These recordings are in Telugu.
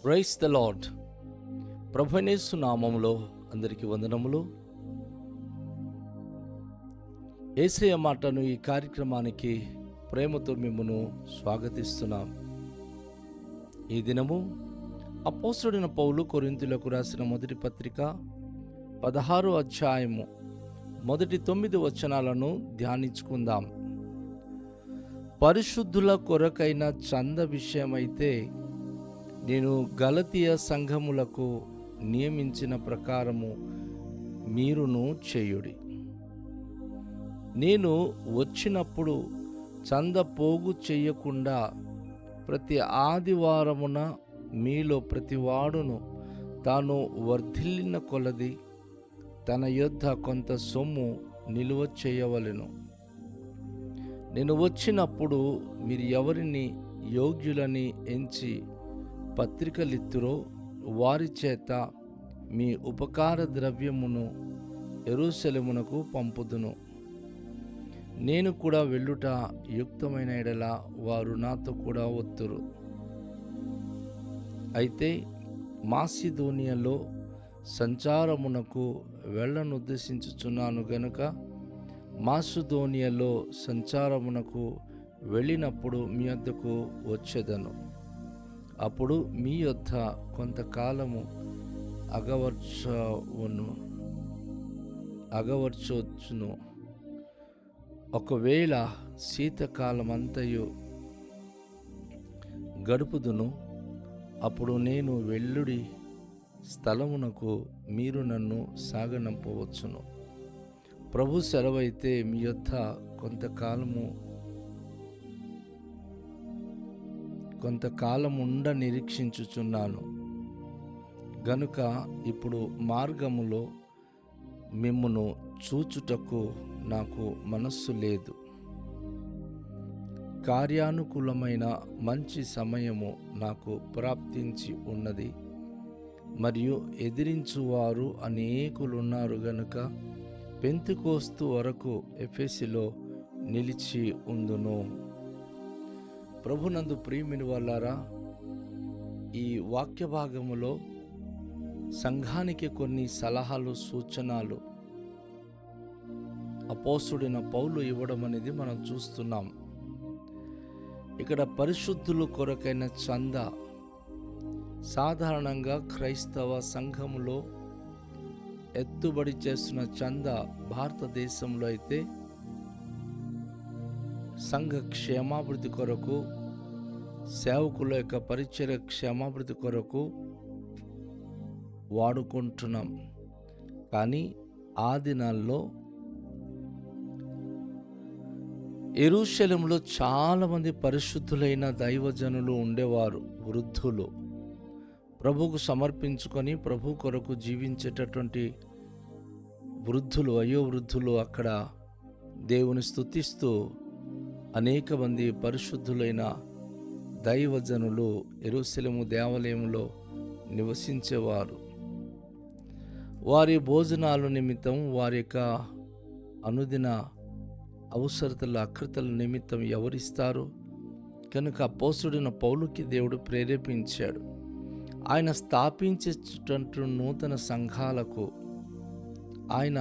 Praise the lord. ప్రభువైనేసు నామములో అందరికీ వందనములు. యేసయ్య మాటను ఈ కార్యక్రమానికి ప్రేమతో మిమ్మును స్వాగతిస్తున్నాం. ఈ దినము అపోస్తలుడైన పౌలు కొరింథీయులకు రాసిన మొదటి పత్రిక 16వ అధ్యాయము మొదటి 9 వచనాలను ధ్యానించుకుందాం. పరిశుద్ధుల కొరకైన చంద విషయమైతే నేను గలతీయ సంఘములకు నియమించిన ప్రకారము మీరును చేయుడి. నేను వచ్చినప్పుడు చంద పోగు చెయ్యకుండా ప్రతి ఆదివారమున మీలో ప్రతివాడును తాను వర్ధిల్లిన కొలది తన యొద్ద కొంత సొమ్ము నిలువ చేయవలెను. నేను వచ్చినప్పుడు మీరు ఎవరిని యోగ్యులని ఎంచి పత్రికలిత్తురో వారి చేత మీ ఉపకార ద్రవ్యమును యెరూషలేమునకు పంపుదును. నేను కూడా వెళ్ళుట యుక్తమైన ఎడల వారు నాతో కూడా వత్తురు. అయితే మాసిదోనియలో సంచారమునకు వెళ్ళనుద్దేశించుచున్నాను గనుక మాసిదోనియలో సంచారమునకు వెళ్ళినప్పుడు మీ వద్దకు వచ్చేదను. అప్పుడు మీ యొద్ద కొంతకాలము అగవర్చొచ్చును. ఒకవేళ శీతకాలమంతయు గడుపుదును. అప్పుడు నేను వెళ్ళుడి స్థలమునకు మీరు నన్ను సాగనంపవచ్చును. ప్రభు సెలవైతే మీ యొద్ద కొంతకాలం ఉండ నిరీక్షించుచున్నాను గనుక ఇప్పుడు మార్గములో మిమ్మును చూచుటకు నాకు మనస్సు లేదు. కార్యానుకూలమైన మంచి సమయము నాకు ప్రాప్తించి ఉన్నది, మరియు ఎదిరించువారు అనేకులున్నారు గనుక పెంతెకోస్తు వరకు ఎఫెసులో నిలిచి ఉందును. ప్రభునందు ప్రియమైన వాళ్ళారా, ఈ వాక్య భాగములో సంఘానికి కొన్ని సలహాలు, సూచనలు అపోస్తలుడైన పౌలు ఇవ్వడం అనేది మనం చూస్తున్నాం. ఇక్కడ పరిశుద్ధుల కొరకైన చంద సాధారణంగా క్రైస్తవ సంఘములో ఎత్తుబడి చేస్తున్న చంద భారతదేశంలో అయితే సంఘ క్షేమాభివృద్ధి కొరకు, సేవకుల యొక్క పరిచర్య క్షేమాభివృద్ధి కొరకు వాడుకుంటున్నాం. కానీ ఆ దినాల్లో యెరూషలేములో చాలామంది పరిశుద్ధులైన దైవజనులు ఉండేవారు. వృద్ధులు ప్రభువుకు సమర్పించుకొని ప్రభు కొరకు జీవించేటటువంటి వృద్ధులు, వయోవృద్ధులు అక్కడ దేవుని స్తుతిస్తూ అనేక మంది పరిశుద్ధులైన దైవజనులు యెరూషలేము దేవాలయంలో నివసించేవారు. వారి భోజనాల నిమిత్తం, వారి యొక్క అనుదిన అవసరతల అక్రతల నిమిత్తం ఎవరిస్తారు? కనుక అపోస్తలుడైన పౌలుకి దేవుడు ప్రేరేపించాడు. ఆయన స్థాపించేటటువంటి నూతన సంఘాలకు ఆయన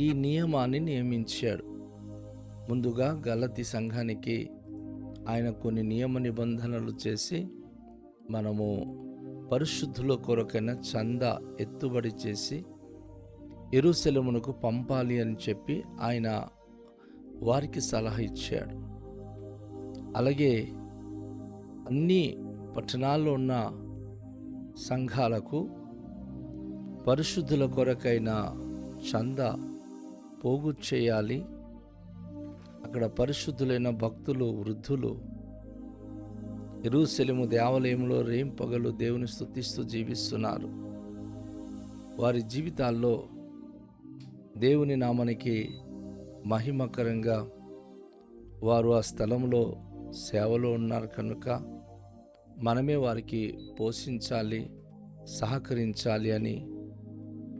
ఈ నియమాన్ని నియమించాడు. ముందుగా గలతీ సంఘానికి ఆయన కొన్ని నియమ నిబంధనలు చేసి, మనము పరిశుద్ధుల కొరకైన చంద ఎత్తుబడి చేసి యెరూషలేమునకు పంపాలి అని చెప్పి ఆయన వారికి సలహా ఇచ్చాడు. అలాగే అన్ని పట్టణాల్లో ఉన్న సంఘాలకు పరిశుద్ధుల కొరకైన చంద పోగు చేయాలి. అక్కడ పరిశుద్ధులైన భక్తులు, వృద్ధులు యెరూషలేము దేవాలయంలో రేంపగలు దేవుని స్తుతిస్తూ జీవిస్తున్నారు. వారి జీవితాల్లో దేవుని నామానికి మహిమకరంగా వారు ఆ స్థలంలో సేవలో ఉన్నారు కనుక మనమే వారికి పోషించాలి, సహకరించాలి అని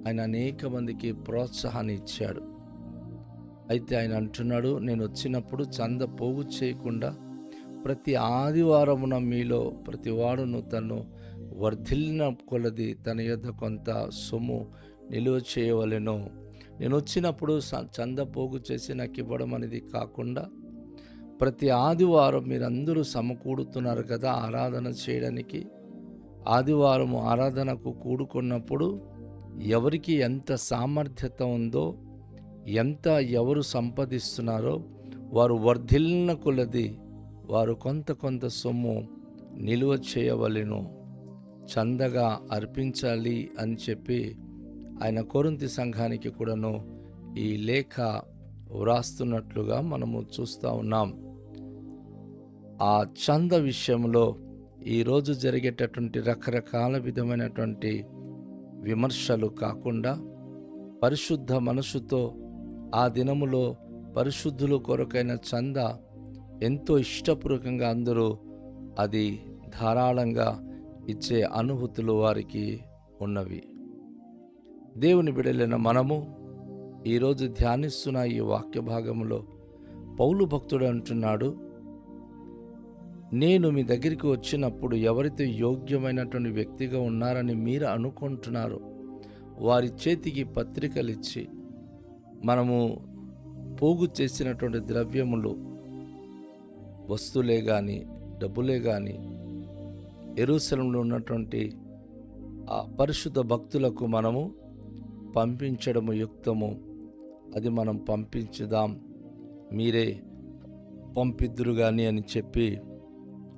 ఆయన అనేక మందికి ప్రోత్సాహాన్ని ఇచ్చాడు. అయితే ఆయన అంటున్నాడు, నేను వచ్చినప్పుడు చంద పోగు చేయకుండా ప్రతి ఆదివారమున మీలో ప్రతివాడును తను వర్ధిల్లిన కొలది తన యొద్ద కొంత సొమ్ము నిలువ చేయవలెను. నేను వచ్చినప్పుడు చంద పోగు చేసి నాకు ఇవ్వడం అనేది కాకుండా ప్రతి ఆదివారం మీరందరూ సమకూడుతున్నారు కదా ఆరాధన చేయడానికి. ఆదివారం ఆరాధనకు కూడుకున్నప్పుడు ఎవరికి ఎంత సామర్థ్యత ఉందో, ఎంత ఎవరు సంపాదిస్తున్నారో వారు వర్ధిల్లిన కొలది వారు కొంత సొమ్ము నిలువ చేయవలెను, చందగా అర్పించాలి అని చెప్పి ఆయన కొరింథీ సంఘానికి కూడాను ఈ లేఖ వ్రాస్తున్నట్లుగా మనము చూస్తూ ఉన్నాం. ఆ చంద విషయంలో ఈరోజు జరిగేటటువంటి రకరకాల విధమైనటువంటి విమర్శలు కాకుండా పరిశుద్ధ మనసుతో ఆ దినములో పరిశుద్ధుల కొరకైన చంద ఎంతో ఇష్టపూర్వకంగా అందరూ అది ధారాళంగా ఇచ్చే అనుభూతులు వారికి ఉన్నవి. దేవుని బిడ్డలైన మనము ఈరోజు ధ్యానిస్తున్న ఈ వాక్య భాగంలో పౌలు భక్తుడు అంటున్నాడు, నేను మీ దగ్గరికి వచ్చినప్పుడు ఎవరైతే యోగ్యమైనటువంటి వ్యక్తిగా ఉన్నారని మీరు అనుకుంటున్నారో వారి చేతికి పత్రికలు ఇచ్చి మనము పోగు చేసినటువంటి ద్రవ్యములు, వస్తువులే కానీ డబ్బులే కానీ యెరూషలేములో ఉన్నటువంటి ఆ పరిశుద్ధ భక్తులకు మనము పంపించడము యుక్తము. అది మనం పంపించుదాం, మీరే పంపిద్దురు కానీ అని చెప్పి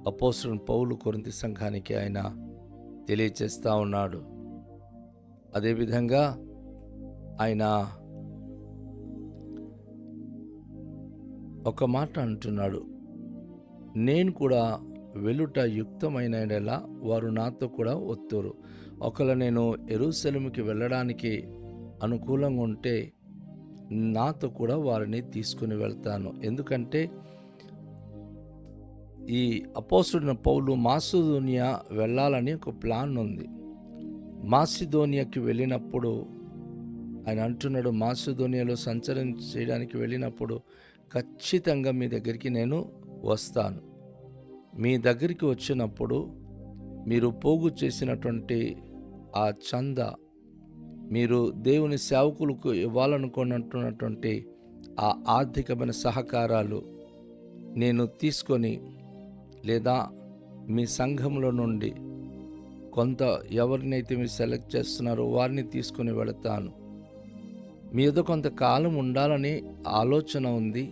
అపోస్తలుడైన పౌలు కొరింథీ సంఘానికి ఆయన తెలియచేస్తూ ఉన్నాడు. అదేవిధంగా ఆయన ఒక మాట అంటున్నాడు, నేను కూడా వెలుట యుక్తమైనలా వారు నాతో కూడా వత్తురు. ఒకవేళ నేను యెరూషలేముకి వెళ్ళడానికి అనుకూలంగా ఉంటే నాతో కూడా వారిని తీసుకుని వెళ్తాను. ఎందుకంటే ఈ అపోస్తలుడైన పౌలు మాసిదోనియా వెళ్ళాలని ఒక ప్లాన్ ఉంది. మాసిదోనియాకి వెళ్ళినప్పుడు ఆయన అంటున్నాడు, మాసిదోనియాలో సంచారం చేయడానికి వెళ్ళినప్పుడు ఖచ్చితంగా మీ దగ్గరికి నేను వస్తాను. మీ దగ్గరికి వచ్చినప్పుడు మీరు పోగు చేసినటువంటి ఆ చంద, మీరు దేవుని సేవకులకు ఇవ్వాలనుకున్నటువంటి ఆ ఆర్థికమైన సహకారాలు నేను తీసుకొని, లేదా మీ సంఘంలో నుండి కొంత ఎవరినైతే మీరు సెలెక్ట్ చేస్తున్నారో వారిని తీసుకొని వెళతాను. మీ యొద్ద కొంతకాలం ఉండాలని ఆలోచన ఉంది.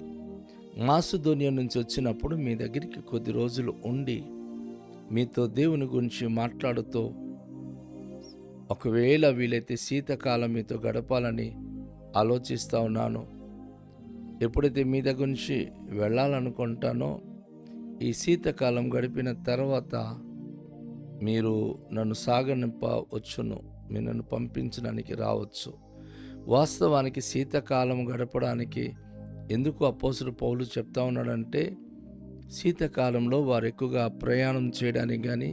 మాసిదోనియా నుంచి వచ్చినప్పుడు మీ దగ్గరికి కొద్ది రోజులు ఉండి మీతో దేవుని గురించి మాట్లాడుతూ, ఒకవేళ వీలైతే శీతకాలం మీతో గడపాలని ఆలోచిస్తూ ఉన్నాను. ఎప్పుడైతే మీ దగ్గర నుంచి వెళ్ళాలనుకుంటానో ఈ శీతకాలం గడిపిన తర్వాత మీరు నన్ను సాగనింపవచ్చును, మీరు నన్ను పంపించడానికి రావచ్చు. వాస్తవానికి శీతకాలం గడపడానికి ఎందుకు అపోస్తలుడు పౌలు చెప్తా ఉన్నాడంటే, శీతకాలంలో వారు ఎక్కువగా ప్రయాణం చేయడానికి కానీ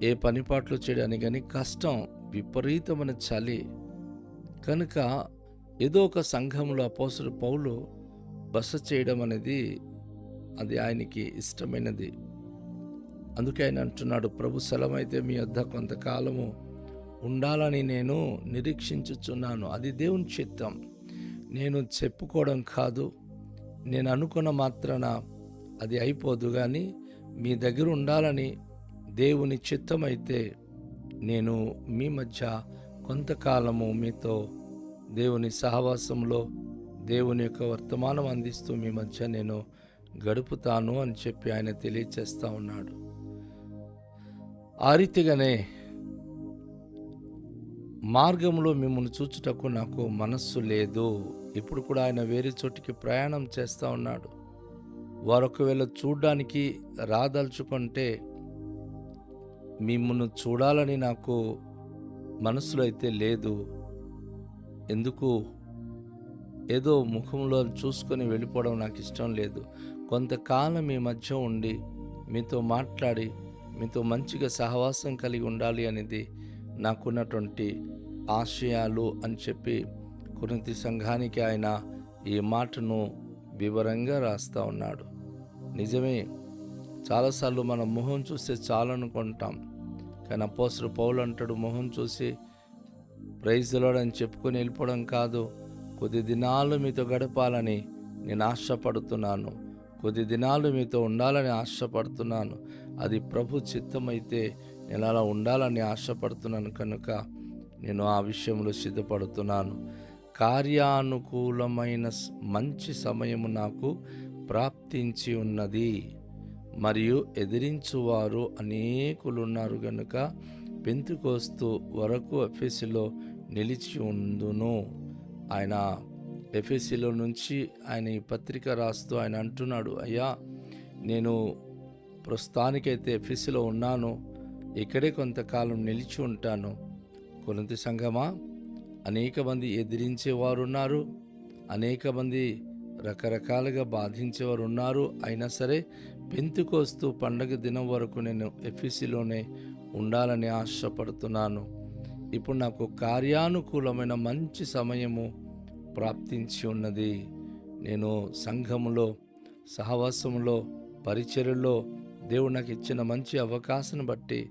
ఏ పనిపాట్లు చేయడానికి కానీ కష్టం, విపరీతమైన చలి. కనుక ఏదో ఒక సంఘంలో అపోస్తలుడు పౌలు బస చేయడం అనేది అది ఆయనకి ఇష్టమైనది. అందుకే ఆయన అంటున్నాడు, ప్రభు సెలమైతే మీ వద్ద కొంతకాలము ఉండాలని నేను నిరీక్షించుచున్నాను. అది దేవుని చిత్తం, నేను చెప్పుకోవడం కాదు. నేను అనుకున్న మాత్రాన అది అయిపోదు, కానీ మీ దగ్గర ఉండాలని దేవుని చిత్తమైతే నేను మీ మధ్య కొంతకాలము మీతో దేవుని సహవాసంలో దేవుని యొక్క వర్తమానం అందిస్తూ మీ మధ్య నేను గడుపుతాను అని చెప్పి ఆయన తెలియచేస్తూ ఉన్నాడు. ఆ రీతిగానే మార్గంలో మిమ్మల్ని చూచుటకు నాకు మనస్సు లేదు. ఇప్పుడు కూడా ఆయన వేరే చోటికి ప్రయాణం చేస్తూ ఉన్నాడు. వారు ఒకవేళ చూడ్డానికి రాదలుచుకుంటే మిమ్మల్ని చూడాలని నాకు మనసులో అయితే లేదు. ఎందుకు ఏదో ముఖంలో చూసుకొని వెళ్ళిపోవడం నాకు ఇష్టం లేదు. కొంతకాలం మీ మధ్య ఉండి మీతో మాట్లాడి మీతో మంచిగా సహవాసం కలిగి ఉండాలి అనేది నాకున్నటువంటి ఆశయాలు అని చెప్పి కొరింథీ సంఘానికి ఆయన ఈ మాటను వివరంగా రాస్తూ ఉన్నాడు. నిజమే, చాలాసార్లు మనం మొహం చూస్తే చాలనుకుంటాం, కానీ అపోస్తలుడు పౌలు అంటాడు, మొహం చూసి ప్రైజ్ ది లార్డ్ అని చెప్పుకొని వెళ్ళిపోవడం కాదు, కొద్ది దినాలు మీతో గడపాలని నేను ఆశపడుతున్నాను, కొద్ది దినాలు మీతో ఉండాలని ఆశపడుతున్నాను, అది ప్రభు చిత్తమైతే నేను అలా ఉండాలని ఆశపడుతున్నాను కనుక నేను ఆ విషయంలో సిద్ధపడుతున్నాను. కార్యానుకూలమైన మంచి సమయము నాకు ప్రాప్తించి ఉన్నది, మరియు ఎదిరించువారు అనేకులున్నారు గనుక పెంతెకోస్తు వరకు ఎఫెసులో నిలిచి ఉందును. ఆయన ఎఫెసులో నుంచి ఆయన ఈ పత్రిక రాస్తూ ఆయన అంటున్నాడు, అయ్యా నేను ప్రస్తుతానికైతే ఎఫెసులో ఉన్నాను, ఇక్కడే కొంతకాలం నిలిచి ఉంటాను. కొరింథీ సంఘమా, అనేక మంది ఎదిరించేవారు ఉన్నారు, అనేక మంది రకరకాలుగా బాధించేవారు ఉన్నారు. అయినా సరే పెంతెకోస్తు పండగ దినం వరకు నేను ఎఫెసులోనే ఉండాలని ఆశపడుతున్నాను. ఇప్పుడు నాకు కార్యానుకూలమైన మంచి సమయము ప్రాప్తించి ఉన్నది. నేను సంఘములో, సహవాసములో, పరిచర్యలో దేవుడు నాకు ఇచ్చిన మంచి అవకాశాన్ని బట్టి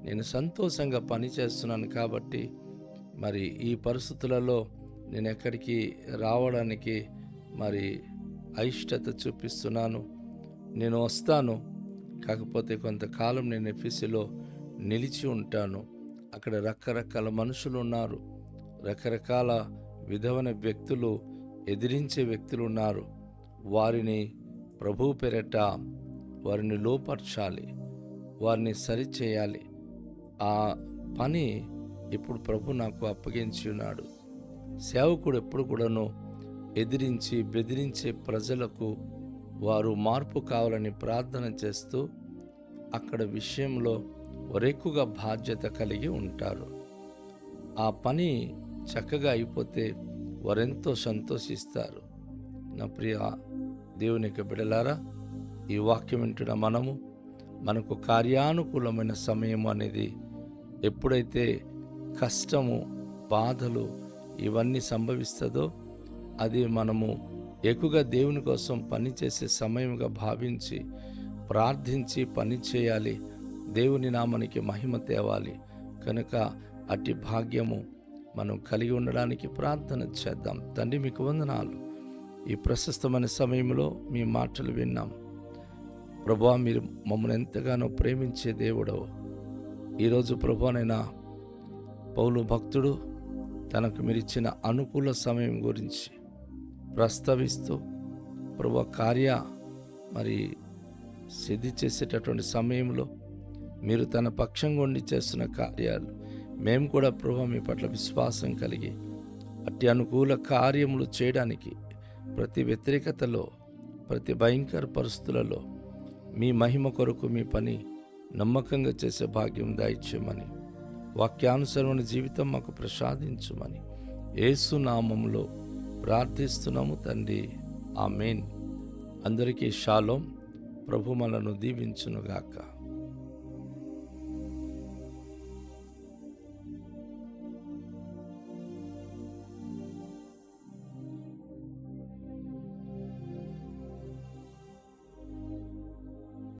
నేను సంతోషంగా పనిచేస్తున్నాను. కాబట్టి మరి ఈ పరిస్థితులలో నేను ఎక్కడికి రావడానికి మరి అయిష్టత చూపిస్తున్నాను. నేను వస్తాను, కాకపోతే కొంతకాలం నేను ఎఫెసులో నిలిచి ఉంటాను. అక్కడ రకరకాల మనుషులు ఉన్నారు, రకరకాల విధమైన వ్యక్తులు, ఎదిరించే వ్యక్తులు ఉన్నారు. వారిని ప్రభు పేరట వారిని లోపర్చాలి, వారిని సరిచేయాలి. ఆ పని ఇప్పుడు ప్రభు నాకు అప్పగించి ఉన్నాడు. సేవకుడు ఎప్పుడు కూడాను ఎదిరించి బెదిరించే ప్రజలకు వారు మార్పు కావాలని ప్రార్థన చేస్తూ అక్కడ విషయంలో వారెక్కువగా బాధ్యత కలిగి ఉంటారు. ఆ పని చక్కగా అయిపోతే వారెంతో సంతోషిస్తారు. నా ప్రియ దేవునికి బిడ్డలారా, ఈ వాక్యం వింటున్న మనకు కార్యానుకూలమైన సమయం అనేది ఎప్పుడైతే కష్టము, బాధలు ఇవన్నీ సంభవిస్తుందో అది మనము ఎక్కువగా దేవుని కోసం పనిచేసే సమయంగా భావించి ప్రార్థించి పని చేయాలి, దేవుని నామానికి మహిమ తేవాలి. కనుక అట్టి భాగ్యము మనం కలిగి ఉండడానికి ప్రార్థన చేద్దాం. తండ్రి, మీకు వందనాలు. ఈ ప్రశస్తమైన సమయంలో మీ మాటలు విన్నాం ప్రభువా. మీరు మమ్మల్ని ఎంతగానో ప్రేమించే దేవుడవు. ఈరోజు ప్రభువానైనా పౌలు భక్తుడు తనకు మీరిచ్చిన అనుకూల సమయం గురించి ప్రస్తావిస్తూ ప్రభువా మరి సిద్ధి చేసేటటువంటి సమయంలో మీరు తన పక్షంగా ఉండి చేస్తున్న కార్యాలు మేము కూడా ప్రభువా మీ పట్ల విశ్వాసం కలిగి అట్టి అనుకూల కార్యములు చేయడానికి ప్రతి వ్యతిరేకతలో, ప్రతి భయంకర పరిస్థితులలో మీ మహిమ కొరకు మీ పని నమ్మకంగా చేసే భాగ్యం దయచేయమని, వాక్యానుసరమైన జీవితం మాకు ప్రసాదించుమని యేసు నామములో ప్రార్థిస్తున్నాము తండ్రి, ఆమేన్. అందరికీ షాలోం. ప్రభు మనను దీవించునుగాక.